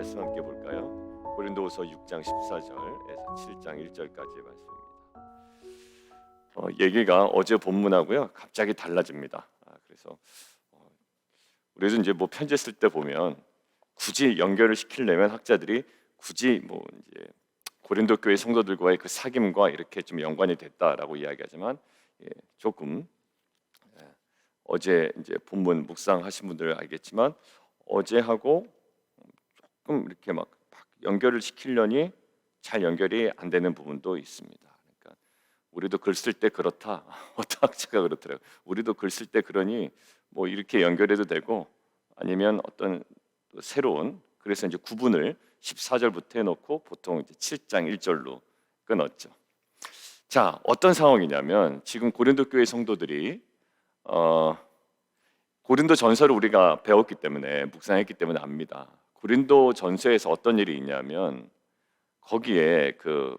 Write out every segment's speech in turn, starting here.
말씀 함께 볼까요? 고린도후서 6장 14절에서 7장 1절까지의 말씀입니다. 얘기가 어제 본문하고요 갑자기 달라집니다. 그래서 우리도 이제 뭐 편지 쓸 때 보면 굳이 연결을 시키려면 학자들이 굳이 뭐 이제 고린도 교회 성도들과의 그 사귐과 이렇게 좀 연관이 됐다라고 이야기하지만 조금 어제 이제 본문 묵상하신 분들 알겠지만 어제하고 조금 이렇게 막 연결을 시키려니 잘 연결이 안 되는 부분도 있습니다. 그러니까 우리도 글 쓸 때 그렇다. 어떤 학자가 그렇더라고요. 우리도 글 쓸 때 그러니 뭐 이렇게 연결해도 되고 아니면 어떤 새로운 그래서 이제 구분을 14절부터 해놓고 보통 이제 7장 1절로 끊었죠. 자, 어떤 상황이냐면 지금 고린도 교회 성도들이 고린도 전서를 우리가 배웠기 때문에 묵상했기 때문에 압니다. 고린도 전서에서 어떤 일이 있냐면 거기에 그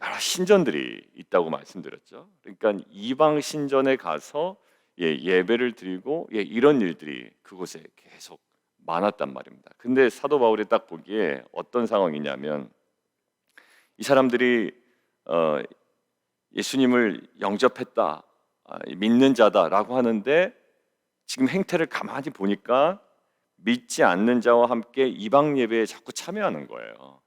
여러 신전들이 있다고 말씀드렸죠. 그러니까 이방 신전에 가서 예배를 드리고 이런 일들이 그곳에 계속 많았단 말입니다. 근데 사도 바울이 딱 보기에 어떤 상황이냐면 이 사람들이 예수님을 영접했다, 믿는 자다라고 하는데 지금 행태를 가만히 보니까 믿지 않는 자와 함께 이방 예배에 자꾸 참여하는 거예요.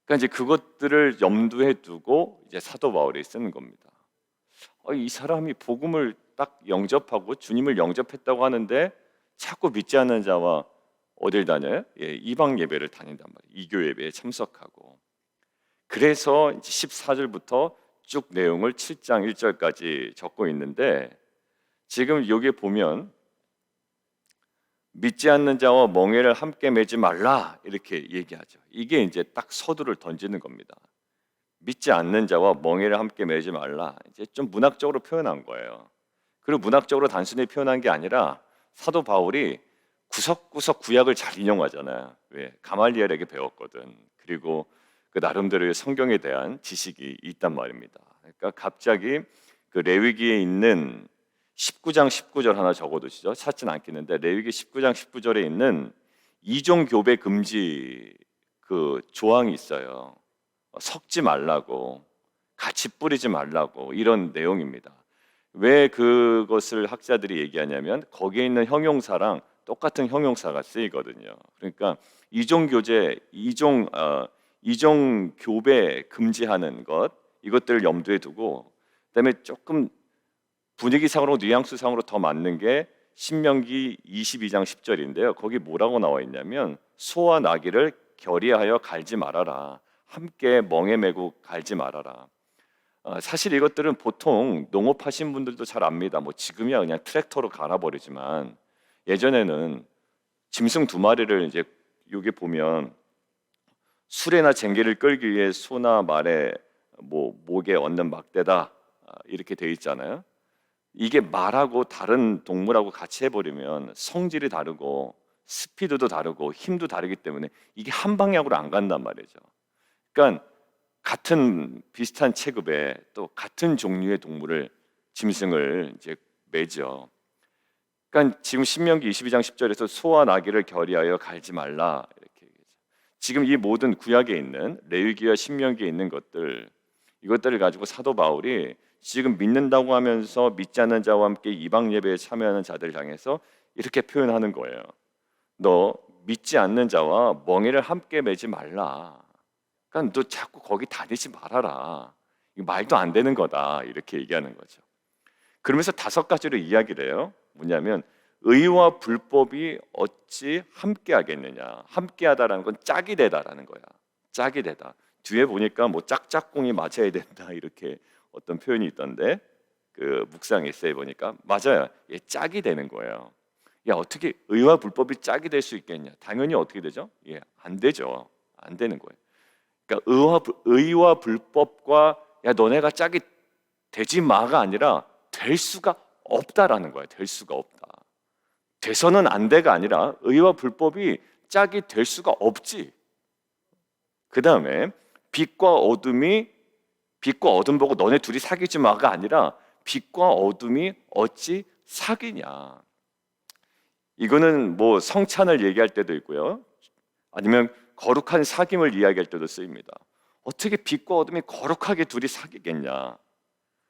그러니까 이제 그것들을 염두에 두고 이제 사도 바울이 쓰는 겁니다. 이 사람이 복음을 딱 영접하고 주님을 영접했다고 하는데 자꾸 믿지 않는 자와 어딜 다녀요? 이방 예배를 다닌단 말이에요. 이교 예배에 참석하고. 그래서 이제 14절부터 쭉 내용을 7장 1절까지 적고 있는데 지금 여기 보면 믿지 않는 자와 멍에를 함께 매지 말라 이렇게 얘기하죠. 이게 이제 딱 서두를 던지는 겁니다. 믿지 않는 자와 멍에를 함께 매지 말라. 이제 좀 문학적으로 표현한 거예요. 그리고 문학적으로 단순히 표현한 게 아니라 사도 바울이 구석구석 구약을 잘 인용하잖아요. 왜? 가말리엘에게 배웠거든. 그리고 그 나름대로의 성경에 대한 지식이 있단 말입니다. 그러니까 갑자기 그 레위기에 있는 19장 19절 하나 적어두시죠. 찾진 않겠는데 레위기 19장 19절에 있는 이종 교배 금지 그 조항이 있어요. 섞지 말라고, 같이 뿌리지 말라고 이런 내용입니다. 왜 그것을 학자들이 얘기하냐면 거기에 있는 형용사랑 똑같은 형용사가 쓰이거든요. 그러니까 이종 교배 금지하는 것 이것들을 염두에 두고 그다음에 조금 분위기상으로 뉘앙스상으로 더 맞는 게 신명기 22장 10절인데요. 거기 뭐라고 나와 있냐면 소와 나귀를 결의하여 갈지 말아라. 함께 멍에 메고 갈지 말아라. 사실 이것들은 보통 농업하신 분들도 잘 압니다. 뭐 지금이야 그냥 트랙터로 갈아버리지만 예전에는 짐승 두 마리를 이제 여기 보면 수레나 쟁기를 끌기 위해 소나 말에 뭐 목에 얹는 막대다 이렇게 돼 있잖아요. 이게 말하고 다른 동물하고 같이 해버리면 성질이 다르고 스피드도 다르고 힘도 다르기 때문에 이게 한 방향으로 안 간단 말이죠. 그러니까 같은 비슷한 체급의 또 같은 종류의 동물을 짐승을 이제 매죠. 그러니까 지금 신명기 22장 10절에서 소와 나귀를 결의하여 갈지 말라 이렇게 얘기하죠. 지금 이 모든 구약에 있는 레위기와 신명기에 있는 것들 이것들을 가지고 사도 바울이 지금 믿는다고 하면서 믿지 않는 자와 함께 이방 예배에 참여하는 자들을 향해서 이렇게 표현하는 거예요. 너 믿지 않는 자와 멍에를 함께 매지 말라. 그러니까 너 자꾸 거기 다니지 말아라. 이거 말도 안 되는 거다. 이렇게 얘기하는 거죠. 그러면서 5가지로 이야기를 해요. 뭐냐면 의와 불법이 어찌 함께 하겠느냐. 함께 하다라는 건 짝이 되다라는 거야. 짝이 되다. 뒤에 보니까 뭐 짝짝꿍이 맞아야 된다 이렇게 어떤 표현이 있던데 그 묵상 에세이 보니까 맞아요. 짝이 되는 거예요. 어떻게 의와 불법이 짝이 될 수 있겠냐? 당연히 어떻게 되죠? 안 되죠. 안 되는 거예요. 그러니까 의와 불법과 너네가 짝이 되지 마가 아니라 될 수가 없다라는 거예요. 될 수가 없다. 돼서는 안 돼가 아니라 의와 불법이 짝이 될 수가 없지. 그 다음에 빛과 어둠 보고 너네 둘이 사귀지 마가 아니라 빛과 어둠이 어찌 사귀냐. 이거는 뭐 성찬을 얘기할 때도 있고요. 아니면 거룩한 사귐을 이야기할 때도 쓰입니다. 어떻게 빛과 어둠이 거룩하게 둘이 사귀겠냐.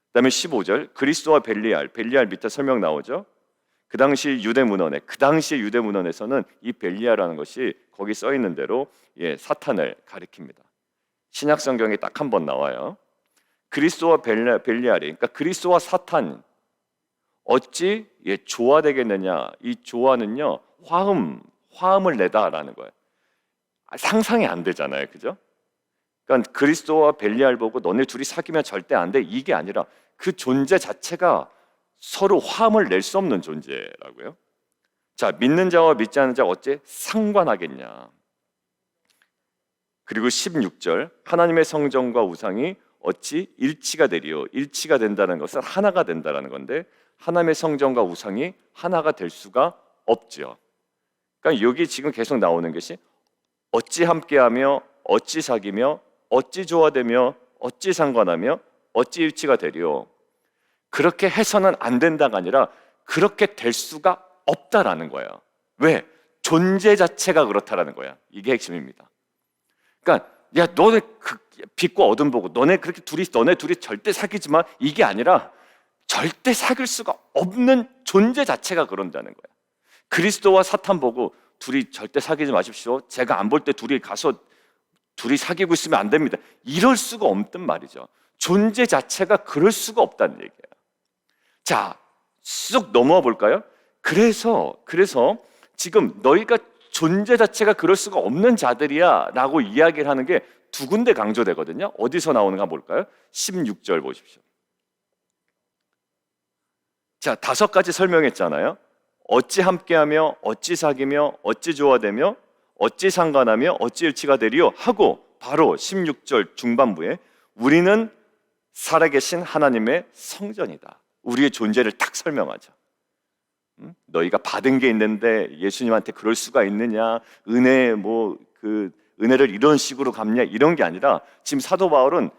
그다음에 15절 그리스도와 벨리알 밑에 설명 나오죠. 그 당시 유대 문헌에서는 이 벨리알이라는 것이 거기 써 있는 대로 사탄을 가리킵니다. 신약 성경에 딱 한 번 나와요. 그리스도와 벨리알이, 그러니까 그리스도와 사탄 어찌 조화되겠느냐. 이 조화는요 화음을 내다라는 거예요. 상상이 안 되잖아요, 그죠? 그러니까 그리스도와 벨리알 보고 너네 둘이 사귀면 절대 안 돼, 이게 아니라 그 존재 자체가 서로 화음을 낼 수 없는 존재라고요. 자, 믿는 자와 믿지 않는 자가 어째 상관하겠냐. 그리고 16절 하나님의 성전과 우상이 어찌 일치가 되리요. 일치가 된다는 것은 하나가 된다는 건데 하나님의 성전과 우상이 하나가 될 수가 없죠. 그러니까 여기 지금 계속 나오는 것이 어찌 함께하며 어찌 사귀며 어찌 조화되며 어찌 상관하며 어찌 일치가 되리요. 그렇게 해서는 안 된다가 아니라 그렇게 될 수가 없다라는 거예요. 왜? 존재 자체가 그렇다라는 거야. 이게 핵심입니다. 그러니까 야, 너네 빛과 어둠 보고 너네 둘이 절대 사귀지 마, 이게 아니라 절대 사귈 수가 없는 존재 자체가 그런다는 거야. 그리스도와 사탄 보고 둘이 절대 사귀지 마십시오, 제가 안 볼 때 둘이 사귀고 있으면 안 됩니다, 이럴 수가 없단 말이죠. 존재 자체가 그럴 수가 없다는 얘기예요. 자, 쑥 넘어와 볼까요? 그래서 지금 너희가 존재 자체가 그럴 수가 없는 자들이야 라고 이야기를 하는 게 두 군데 강조되거든요. 어디서 나오는가 볼까요? 16절 보십시오. 자, 5가지 설명했잖아요. 어찌 함께하며 어찌 사귀며 어찌 조화되며 어찌 상관하며 어찌 일치가 되리요 하고 바로 16절 중반부에 우리는 살아계신 하나님의 성전이다. 우리의 존재를 딱 설명하죠. 너희가 받은 게 있는데 예수님한테 그럴 수가 있느냐, 은혜를 이런 식으로 갚냐, 이런 게 아니라 지금 사도 바울은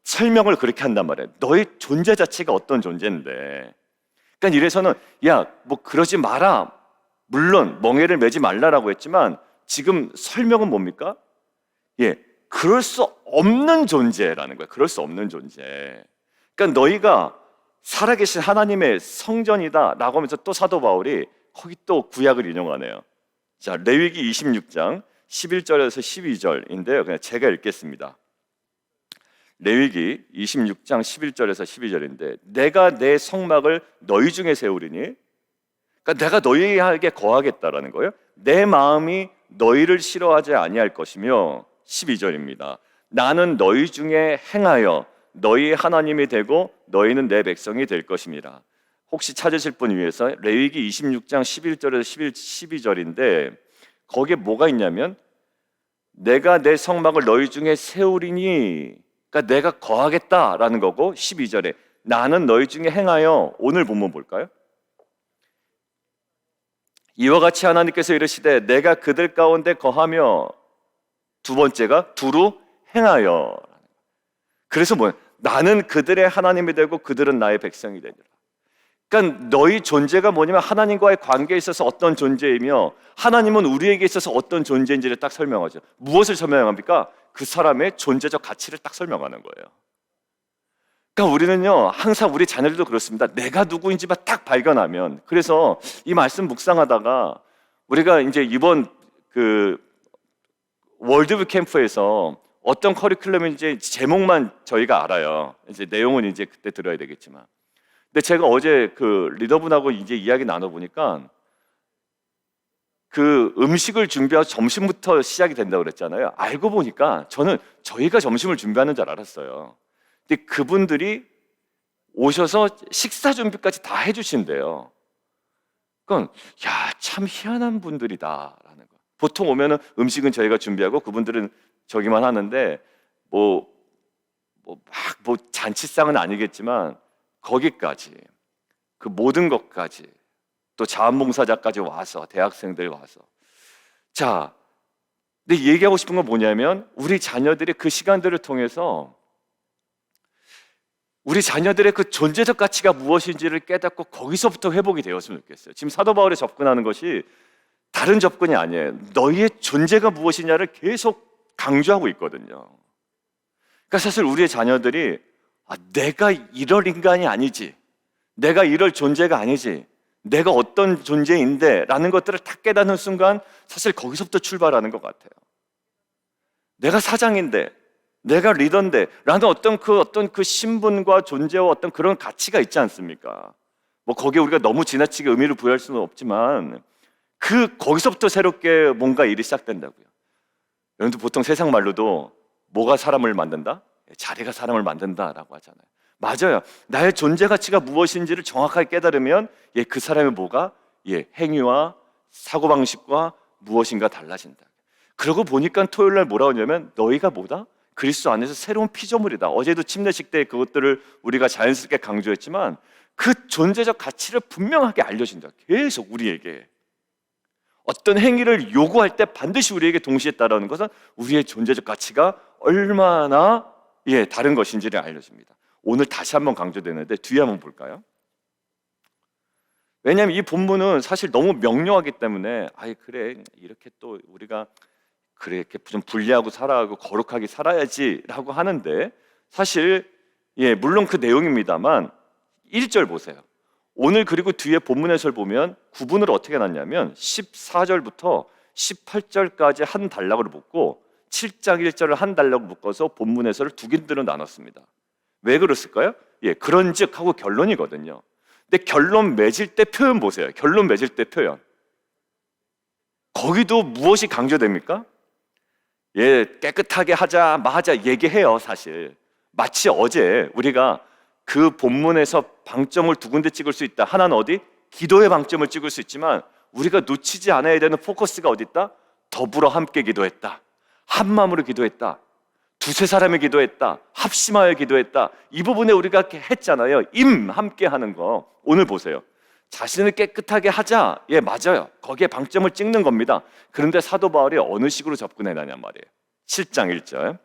설명을 그렇게 한단 말이에요. 너희 존재 자체가 어떤 존재인데, 그러니까 이래서는 그러지 마라, 물론 멍에를 매지 말라라고 했지만 지금 설명은 뭡니까? 그럴 수 없는 존재라는 거예요. 그럴 수 없는 존재. 그러니까 너희가 살아계신 하나님의 성전이다 라고 하면서 또 사도 바울이 거기 또 구약을 인용하네요. 자, 레위기 26장 11절에서 12절인데요 그냥 제가 읽겠습니다. 레위기 26장 11절에서 12절인데 내가 내 성막을 너희 중에 세우리니, 그러니까 내가 너희에게 거하겠다라는 거예요. 내 마음이 너희를 싫어하지 아니할 것이며 12절입니다. 나는 너희 중에 행하여 너희의 하나님이 되고 너희는 내 백성이 될 것입니다. 혹시 찾으실 분 위해서 레위기 26장 11절에서 12절인데 거기에 뭐가 있냐면 내가 내 성막을 너희 중에 세우리니, 그러니까 내가 거하겠다라는 거고, 12절에 나는 너희 중에 행하여, 오늘 본문 볼까요? 이와 같이 하나님께서 이르시되 내가 그들 가운데 거하며, 두 번째가 두루 행하여. 그래서 나는 그들의 하나님이 되고 그들은 나의 백성이 되리라. 그러니까 너희 존재가 뭐냐면 하나님과의 관계에 있어서 어떤 존재이며 하나님은 우리에게 있어서 어떤 존재인지를 딱 설명하죠. 무엇을 설명합니까? 그 사람의 존재적 가치를 딱 설명하는 거예요. 그러니까 우리는요 항상 우리 자녀들도 그렇습니다. 내가 누구인지만 딱 발견하면, 그래서 이 말씀 묵상하다가 우리가 이제 이번 월드뷰 캠프에서 어떤 커리큘럼인지 제목만 저희가 알아요. 이제 내용은 이제 그때 들어야 되겠지만, 근데 제가 어제 리더분하고 이제 이야기 나눠보니까 음식을 준비하고 점심부터 시작이 된다고 그랬잖아요. 알고 보니까 저는 저희가 점심을 준비하는 줄 알았어요. 근데 그분들이 오셔서 식사 준비까지 다 해주신대요. 그건 참 희한한 분들이다라는 거. 보통 오면은 음식은 저희가 준비하고 그분들은 저기만 하는데 잔치상은 아니겠지만 거기까지 그 모든 것까지 또 자원봉사자까지 와서 대학생들 와서, 자, 근데 얘기하고 싶은 건 뭐냐면 우리 자녀들이 그 시간들을 통해서 우리 자녀들의 그 존재적 가치가 무엇인지를 깨닫고 거기서부터 회복이 되었으면 좋겠어요. 지금 사도 바울이 접근하는 것이 다른 접근이 아니에요. 너희의 존재가 무엇이냐를 계속 강조하고 있거든요. 그러니까 사실 우리의 자녀들이 내가 이럴 인간이 아니지, 내가 이럴 존재가 아니지, 내가 어떤 존재인데 라는 것들을 딱 깨닫는 순간 사실 거기서부터 출발하는 것 같아요. 내가 사장인데, 내가 리더인데 라는 어떤 그 신분과 존재와 어떤 그런 가치가 있지 않습니까? 뭐 거기에 우리가 너무 지나치게 의미를 부여할 수는 없지만 거기서부터 새롭게 뭔가 일이 시작된다고요. 여러분들 보통 세상 말로도 뭐가 사람을 만든다? 자리가 사람을 만든다라고 하잖아요. 맞아요. 나의 존재 가치가 무엇인지를 정확하게 깨달으면 그 사람의 뭐가 행위와 사고방식과 무엇인가 달라진다. 그러고 보니까 토요일 날 뭐라고 하냐면 너희가 뭐다? 그리스도 안에서 새로운 피조물이다. 어제도 침례식 때 그것들을 우리가 자연스럽게 강조했지만 그 존재적 가치를 분명하게 알려준다. 계속 우리에게 어떤 행위를 요구할 때 반드시 우리에게 동시에 따라오는 것은 우리의 존재적 가치가 얼마나 다른 것인지를 알려줍니다. 오늘 다시 한번 강조되는데 뒤에 한번 볼까요? 왜냐하면 이 본문은 사실 너무 명료하기 때문에 그래 이렇게 또 우리가 그래 이렇게 좀 분리하고 살아가고 거룩하게 살아야지라고 하는데 사실 물론 그 내용입니다만 1절 보세요. 오늘 그리고 뒤에 본문 해설 보면 구분을 어떻게 해놨냐면 14절부터 18절까지 한 단락으로 묶고 7장 1절을 한 단락으로 묶어서 본문 해설을 두 군데로 나눴습니다. 왜 그랬을까요? 그런즉 하고 결론이거든요. 근데 결론 맺을 때 표현 보세요. 결론 맺을 때 표현. 거기도 무엇이 강조됩니까? 깨끗하게 하자, 마하자 얘기해요, 사실. 마치 어제 우리가 그 본문에서 방점을 두 군데 찍을 수 있다. 하나는 어디? 기도의 방점을 찍을 수 있지만 우리가 놓치지 않아야 되는 포커스가 어디 있다? 더불어 함께 기도했다. 한 마음으로 기도했다. 두세 사람이 기도했다. 합심하여 기도했다. 이 부분에 우리가 했잖아요. 함께 하는 거. 오늘 보세요. 자신을 깨끗하게 하자. 맞아요. 거기에 방점을 찍는 겁니다. 그런데 사도 바울이 어느 식으로 접근해나냔 말이에요. 7장 1절.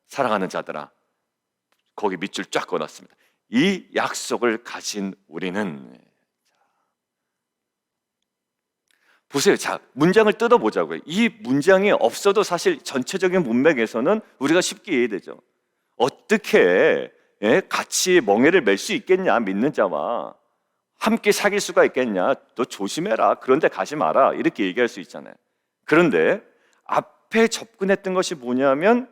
사랑하는 자들아. 거기 밑줄 쫙 그어놨습니다. 이 약속을 가진 우리는 보세요. 자, 문장을 뜯어보자고요. 이 문장이 없어도 사실 전체적인 문맥에서는 우리가 쉽게 이해되죠. 어떻게 같이 멍에를 맬 수 있겠냐? 믿는 자와 함께 사귈 수가 있겠냐? 너 조심해라. 그런데 가지 마라. 이렇게 얘기할 수 있잖아요. 그런데 앞에 접근했던 것이 뭐냐면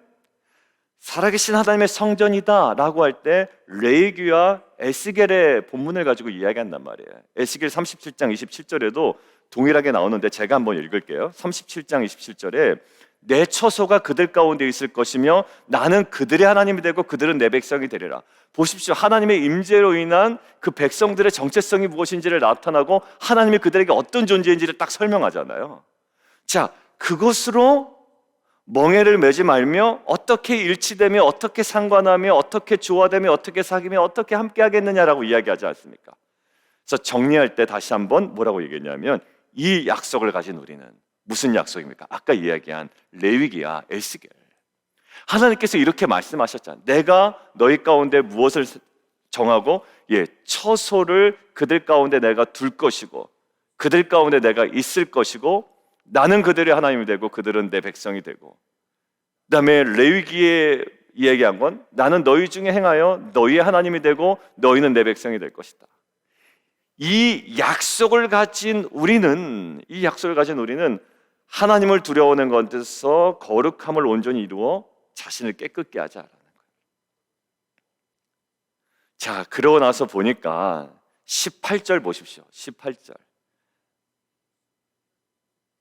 살아계신 하나님의 성전이다 라고 할 때 레위기와 에스겔의 본문을 가지고 이야기한단 말이에요. 에스겔 37장 27절에도 동일하게 나오는데 제가 한번 읽을게요. 37장 27절에 내 처소가 그들 가운데 있을 것이며 나는 그들의 하나님이 되고 그들은 내 백성이 되리라. 보십시오. 하나님의 임재로 인한 그 백성들의 정체성이 무엇인지를 나타나고 하나님이 그들에게 어떤 존재인지를 딱 설명하잖아요. 자, 그것으로 멍에를 매지 말며 어떻게 일치되며 어떻게 상관하며 어떻게 조화되며 어떻게 사귀며 어떻게 함께 하겠느냐라고 이야기하지 않습니까? 그래서 정리할 때 다시 한번 뭐라고 얘기했냐면 이 약속을 가진 우리는 무슨 약속입니까? 아까 이야기한 레위기야 에스겔. 하나님께서 이렇게 말씀하셨잖아요. 내가 너희 가운데 무엇을 정하고 처소를 그들 가운데 내가 둘 것이고 그들 가운데 내가 있을 것이고 나는 그들의 하나님이 되고 그들은 내 백성이 되고 그 다음에 레위기에 이야기한 건 나는 너희 중에 행하여 너희의 하나님이 되고 너희는 내 백성이 될 것이다. 이 약속을 가진 우리는 하나님을 두려워하는 것에서 거룩함을 온전히 이루어 자신을 깨끗게 하자라는 거예요. 자, 그러고 나서 보니까 18절 보십시오. 18절.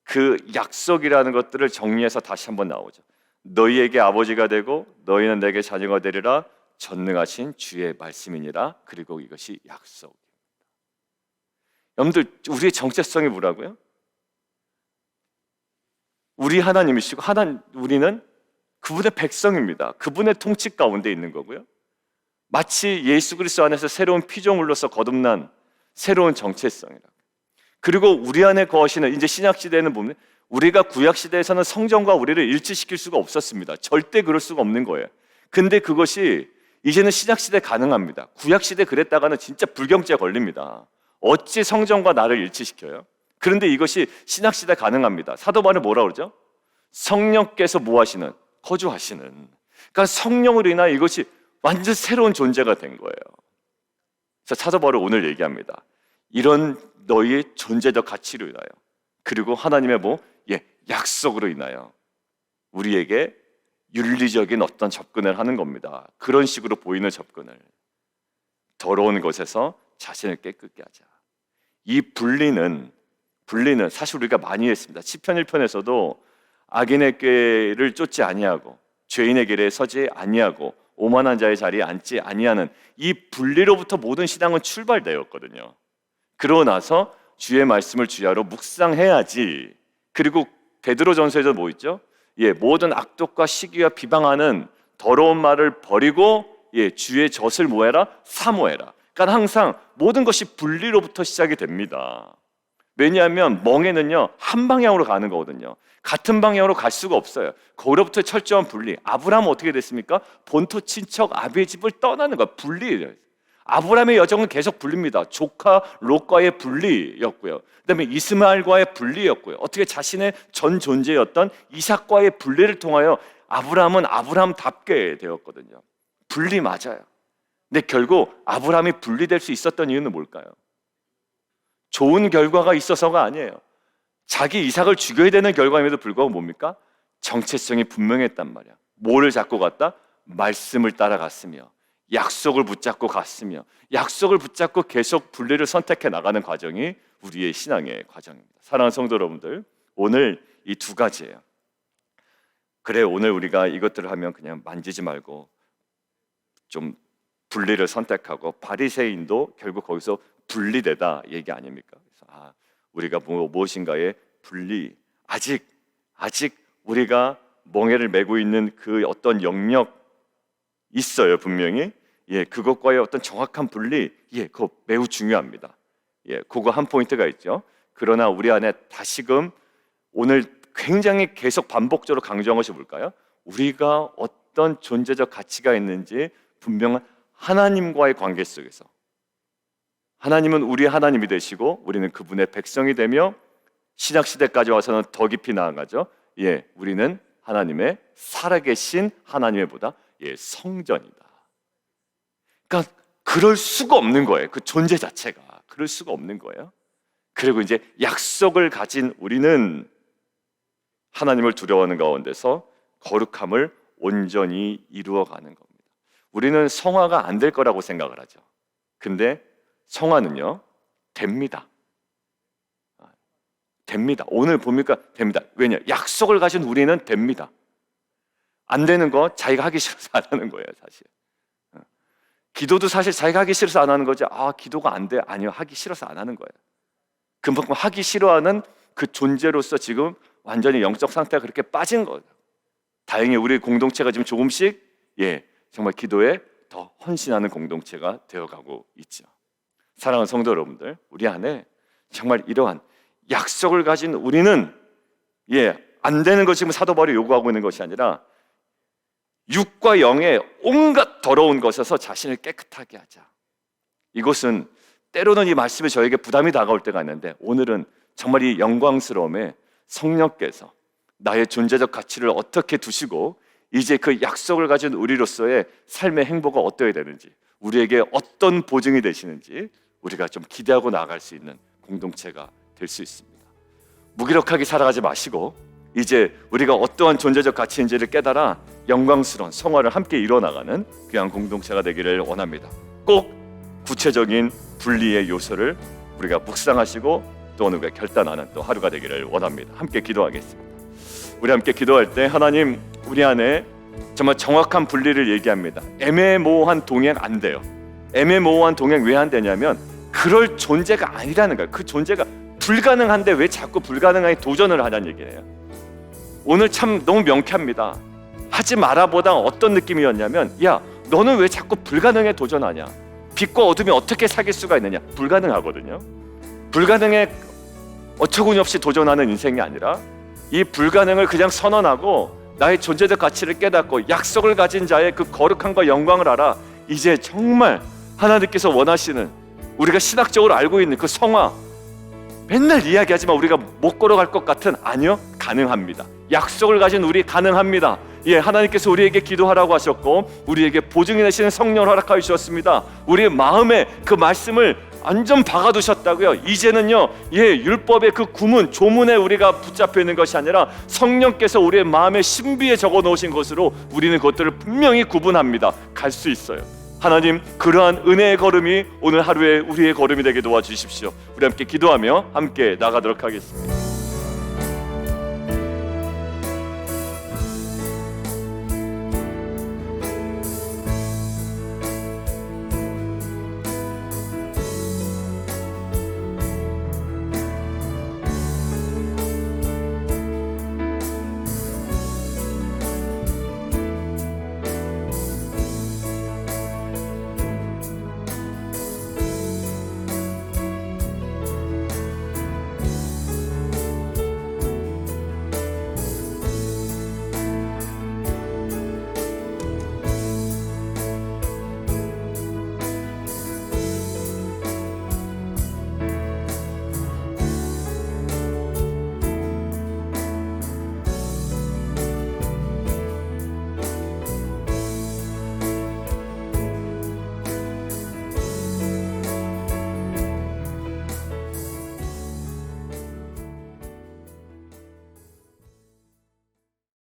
그 약속이라는 것들을 정리해서 다시 한번 나오죠. 너희에게 아버지가 되고 너희는 내게 자녀가 되리라. 전능하신 주의 말씀이니라. 그리고 이것이 약속입니다. 여러분들 우리의 정체성이 뭐라고요? 우리 하나님이시고 우리는 그분의 백성입니다. 그분의 통치 가운데 있는 거고요. 마치 예수 그리스도 안에서 새로운 피조물로서 거듭난 새로운 정체성이라고. 그리고 우리 안에 거하시는 이제 신약시대에는 보면 우리가 구약시대에서는 성전과 우리를 일치시킬 수가 없었습니다. 절대 그럴 수가 없는 거예요. 근데 그것이 이제는 신약시대 가능합니다. 구약시대 그랬다가는 진짜 불경죄 걸립니다. 어찌 성전과 나를 일치시켜요? 그런데 이것이 신학시대 가능합니다. 사도 바울은 뭐라 그러죠? 성령께서 뭐 하시는? 거주하시는. 그러니까 성령으로 인하여 이것이 완전 새로운 존재가 된 거예요. 그래서 사도 바울은 오늘 얘기합니다. 이런 너희의 존재적 가치로 인하여, 그리고 하나님의 약속으로 인하여 우리에게 윤리적인 어떤 접근을 하는 겁니다. 그런 식으로 보이는 접근을. 더러운 것에서 자신을 깨끗게 하자. 이 분리는 사실 우리가 많이 했습니다. 시편 1편에서도 악인의 꾀를 쫓지 아니하고 죄인의 길에 서지 아니하고 오만한 자의 자리에 앉지 아니하는 이 분리로부터 모든 신앙은 출발되었거든요. 그러고 나서 주의 말씀을 주야로 묵상해야지. 그리고 베드로전서에서 뭐 있죠? 모든 악독과 시기와 비방하는 더러운 말을 버리고 주의 젖을 뭐해라? 사모해라. 그러니까 항상 모든 것이 분리로부터 시작이 됩니다. 왜냐하면 멍에는요 한 방향으로 가는 거거든요. 같은 방향으로 갈 수가 없어요. 거기로부터 철저한 분리. 아브라함은 어떻게 됐습니까? 본토 친척 아비의 집을 떠나는 거야. 분리예요. 아브라함의 여정은 계속 분리입니다. 조카 롯과의 분리였고요. 그다음에 이스마엘과의 분리였고요. 어떻게 자신의 전 존재였던 이삭과의 분리를 통하여 아브라함은 아브라함답게 되었거든요. 분리 맞아요. 근데 결국 아브라함이 분리될 수 있었던 이유는 뭘까요? 좋은 결과가 있어서가 아니에요. 자기 이삭을 죽여야 되는 결과임에도 불구하고 뭡니까? 정체성이 분명했단 말이야. 뭐를 잡고 갔다? 말씀을 따라갔으며 약속을 붙잡고 갔으며 약속을 붙잡고 계속 분리를 선택해 나가는 과정이 우리의 신앙의 과정입니다. 사랑하는 성도 여러분들, 오늘 이 두 가지예요. 그래, 오늘 우리가 이것들을 하면 그냥 만지지 말고 좀 분리를 선택하고, 바리새인도 결국 거기서 분리되다 얘기 아닙니까? 그래서 우리가 무엇인가에 분리, 아직 우리가 멍에를 메고 있는 그 어떤 영역 있어요, 분명히. 그것과의 어떤 정확한 분리, 그거 매우 중요합니다. 그거 한 포인트가 있죠. 그러나 우리 안에 다시금 오늘 굉장히 계속 반복적으로 강조한 것이 뭘까요? 우리가 어떤 존재적 가치가 있는지 분명한 하나님과의 관계 속에서, 하나님은 우리의 하나님이 되시고 우리는 그분의 백성이 되며, 신약시대까지 와서는 더 깊이 나아가죠. 우리는 하나님의 살아계신 하나님의 보다 성전이다. 그러니까 그럴 수가 없는 거예요. 그 존재 자체가 그럴 수가 없는 거예요. 그리고 이제 약속을 가진 우리는 하나님을 두려워하는 가운데서 거룩함을 온전히 이루어가는 겁니다. 우리는 성화가 안 될 거라고 생각을 하죠. 근데 성화는요 됩니다. 오늘 봅니까? 됩니다. 왜냐? 약속을 가진 우리는 됩니다. 안 되는 거 자기가 하기 싫어서 안 하는 거예요, 사실. 기도도 사실 자기가 하기 싫어서 안 하는 거지. 기도가 안 돼. 아니요, 하기 싫어서 안 하는 거예요. 그만큼 하기 싫어하는 그 존재로서 지금 완전히 영적 상태가 그렇게 빠진 거예요. 다행히 우리 공동체가 지금 조금씩 정말 기도에 더 헌신하는 공동체가 되어가고 있죠. 사랑하는 성도 여러분들, 우리 안에 정말 이러한 약속을 가진 우리는 안 되는 것이 지금 사도 바울이 요구하고 있는 것이 아니라 육과 영의 온갖 더러운 것에서 자신을 깨끗하게 하자. 이것은 때로는 이 말씀이 저에게 부담이 다가올 때가 있는데, 오늘은 정말 이 영광스러움에 성령께서 나의 존재적 가치를 어떻게 두시고 이제 그 약속을 가진 우리로서의 삶의 행보가 어떠해야 되는지, 우리에게 어떤 보증이 되시는지 우리가 좀 기대하고 나아갈 수 있는 공동체가 될 수 있습니다. 무기력하게 살아가지 마시고 이제 우리가 어떠한 존재적 가치인지를 깨달아 영광스러운 성화를 함께 이뤄나가는 귀한 공동체가 되기를 원합니다. 꼭 구체적인 분리의 요소를 우리가 묵상하시고 또 오늘 결단하는 또 하루가 되기를 원합니다. 함께 기도하겠습니다. 우리 함께 기도할 때 하나님, 우리 안에 정말 정확한 분리를 얘기합니다. 애매모호한 동행 안 돼요. 애매모호한 동행 왜 안 되냐면 그럴 존재가 아니라는 거예요. 그 존재가 불가능한데 왜 자꾸 불가능하게 도전을 하냐는 얘기예요. 오늘 참 너무 명쾌합니다. 하지 마라보다 어떤 느낌이었냐면, 야, 너는 왜 자꾸 불가능에 도전하냐? 빛과 어둠이 어떻게 사귈 수가 있느냐? 불가능하거든요. 불가능에 어처구니 없이 도전하는 인생이 아니라 이 불가능을 그냥 선언하고 나의 존재적 가치를 깨닫고 약속을 가진 자의 그 거룩함과 영광을 알아. 이제 정말 하나님께서 원하시는, 우리가 신학적으로 알고 있는 그 성화, 맨날 이야기하지만 우리가 못 걸어갈 것 같은, 아니요, 가능합니다. 약속을 가진 우리 가능합니다. 예, 하나님께서 우리에게 기도하라고 하셨고 우리에게 보증이 되시는 성령을 허락하여 주셨습니다. 우리의 마음에 그 말씀을 완전 박아두셨다고요. 이제는요, 예, 율법의 그 구문, 조문에 우리가 붙잡혀 있는 것이 아니라 성령께서 우리의 마음에 신비에 적어 놓으신 것으로 우리는 그것들을 분명히 구분합니다. 갈 수 있어요. 하나님, 그러한 은혜의 걸음이 오늘 하루에 우리의 걸음이 되게 도와주십시오. 우리 함께 기도하며 함께 나가도록 하겠습니다.